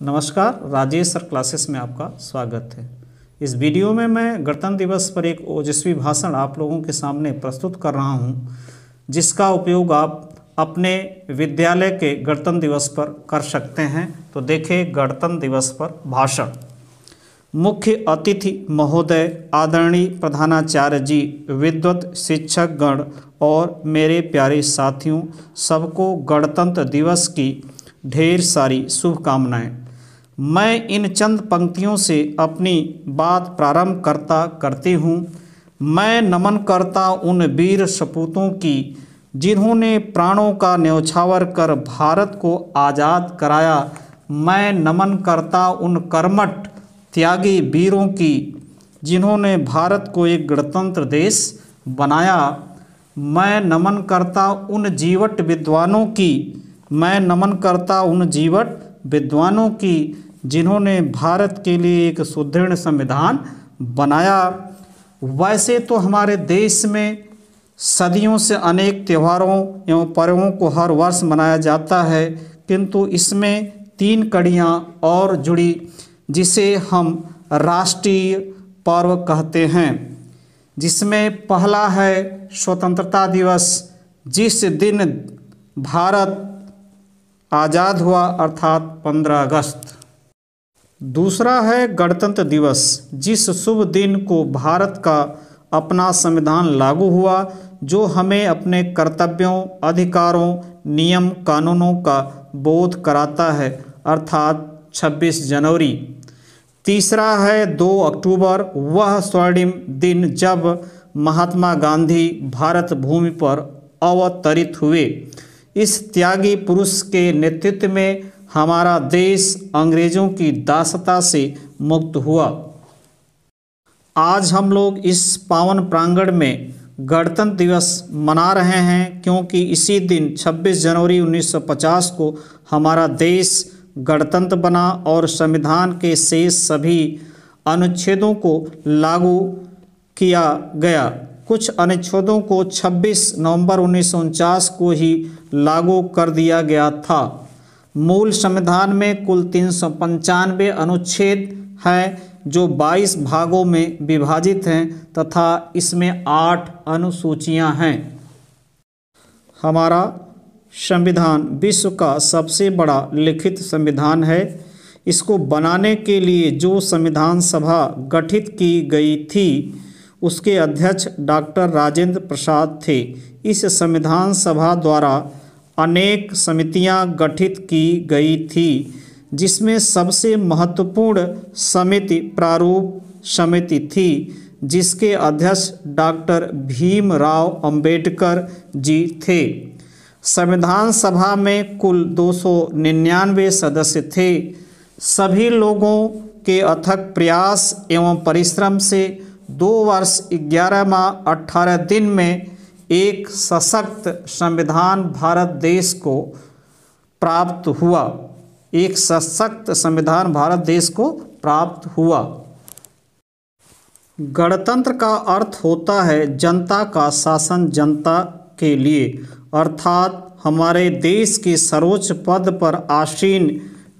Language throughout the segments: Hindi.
नमस्कार, राजेश सर क्लासेस में आपका स्वागत है। इस वीडियो में मैं गणतंत्र दिवस पर एक ओजस्वी भाषण आप लोगों के सामने प्रस्तुत कर रहा हूं, जिसका उपयोग आप अपने विद्यालय के गणतंत्र दिवस पर कर सकते हैं। तो देखिए गणतंत्र दिवस पर भाषण। मुख्य अतिथि महोदय, आदरणीय प्रधानाचार्य जी, विद्वत शिक्षक गण और मेरे प्यारे साथियों, सबको गणतंत्र दिवस की ढेर सारी शुभकामनाएं। मैं इन चंद पंक्तियों से अपनी बात प्रारंभ करती हूँ। मैं नमन करता उन वीर सपूतों की जिन्होंने प्राणों का न्यौछावर कर भारत को आज़ाद कराया। मैं नमन करता उन कर्मठ त्यागी वीरों की जिन्होंने भारत को एक गणतंत्र देश बनाया। मैं नमन करता उन जीवट विद्वानों की जिन्होंने भारत के लिए एक सुदृढ़ संविधान बनाया। वैसे तो हमारे देश में सदियों से अनेक त्योहारों एवं पर्वों को हर वर्ष मनाया जाता है, किंतु इसमें 3 कड़ियाँ और जुड़ी जिसे हम राष्ट्रीय पर्व कहते हैं, जिसमें पहला है स्वतंत्रता दिवस, जिस दिन भारत आज़ाद हुआ अर्थात 15 अगस्त। दूसरा है गणतंत्र दिवस, जिस शुभ दिन को भारत का अपना संविधान लागू हुआ, जो हमें अपने कर्तव्यों, अधिकारों, नियम कानूनों का बोध कराता है अर्थात 26 जनवरी। तीसरा है 2 अक्टूबर, वह स्वर्णिम दिन जब महात्मा गांधी भारत भूमि पर अवतरित हुए। इस त्यागी पुरुष के नेतृत्व में हमारा देश अंग्रेजों की दासता से मुक्त हुआ। आज हम लोग इस पावन प्रांगण में गणतंत्र दिवस मना रहे हैं, क्योंकि इसी दिन 26 जनवरी 1950 को हमारा देश गणतंत्र बना और संविधान के शेष सभी अनुच्छेदों को लागू किया गया। कुछ अनुच्छेदों को 26 नवंबर 1949 को ही लागू कर दिया गया था। मूल संविधान में कुल 395 अनुच्छेद हैं, जो 22 भागों में विभाजित हैं तथा इसमें 8 अनुसूचियां हैं। हमारा संविधान विश्व का सबसे बड़ा लिखित संविधान है। इसको बनाने के लिए जो संविधान सभा गठित की गई थी, उसके अध्यक्ष डॉक्टर राजेंद्र प्रसाद थे। इस संविधान सभा द्वारा अनेक समितियां गठित की गई थी, जिसमें सबसे महत्वपूर्ण समिति प्रारूप समिति थी, जिसके अध्यक्ष डॉक्टर भीमराव अंबेडकर जी थे। संविधान सभा में कुल 299 सदस्य थे। सभी लोगों के अथक प्रयास एवं परिश्रम से 2 वर्ष 11 माह 18 दिन में एक सशक्त संविधान भारत देश को प्राप्त हुआ। एक सशक्त संविधान भारत देश को प्राप्त हुआ। गणतंत्र का अर्थ होता है जनता का शासन जनता के लिए, अर्थात हमारे देश के सर्वोच्च पद पर आसीन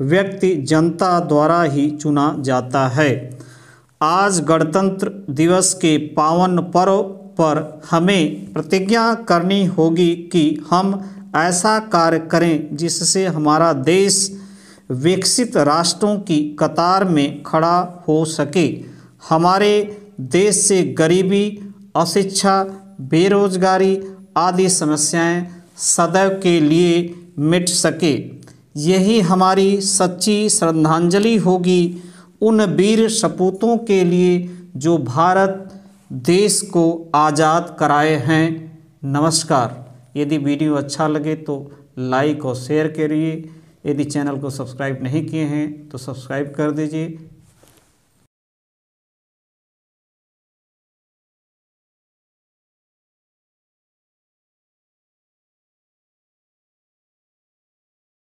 व्यक्ति जनता द्वारा ही चुना जाता है। आज गणतंत्र दिवस के पावन पर्व पर हमें प्रतिज्ञा करनी होगी कि हम ऐसा कार्य करें जिससे हमारा देश विकसित राष्ट्रों की कतार में खड़ा हो सके। हमारे देश से गरीबी, अशिक्षा, बेरोजगारी आदि समस्याएं सदैव के लिए मिट सके। यही हमारी सच्ची श्रद्धांजलि होगी उन वीर सपूतों के लिए जो भारत देश को आज़ाद कराए हैं। नमस्कार। यदि वीडियो अच्छा लगे तो लाइक और शेयर करिए। यदि चैनल को सब्सक्राइब नहीं किए हैं तो सब्सक्राइब कर दीजिए।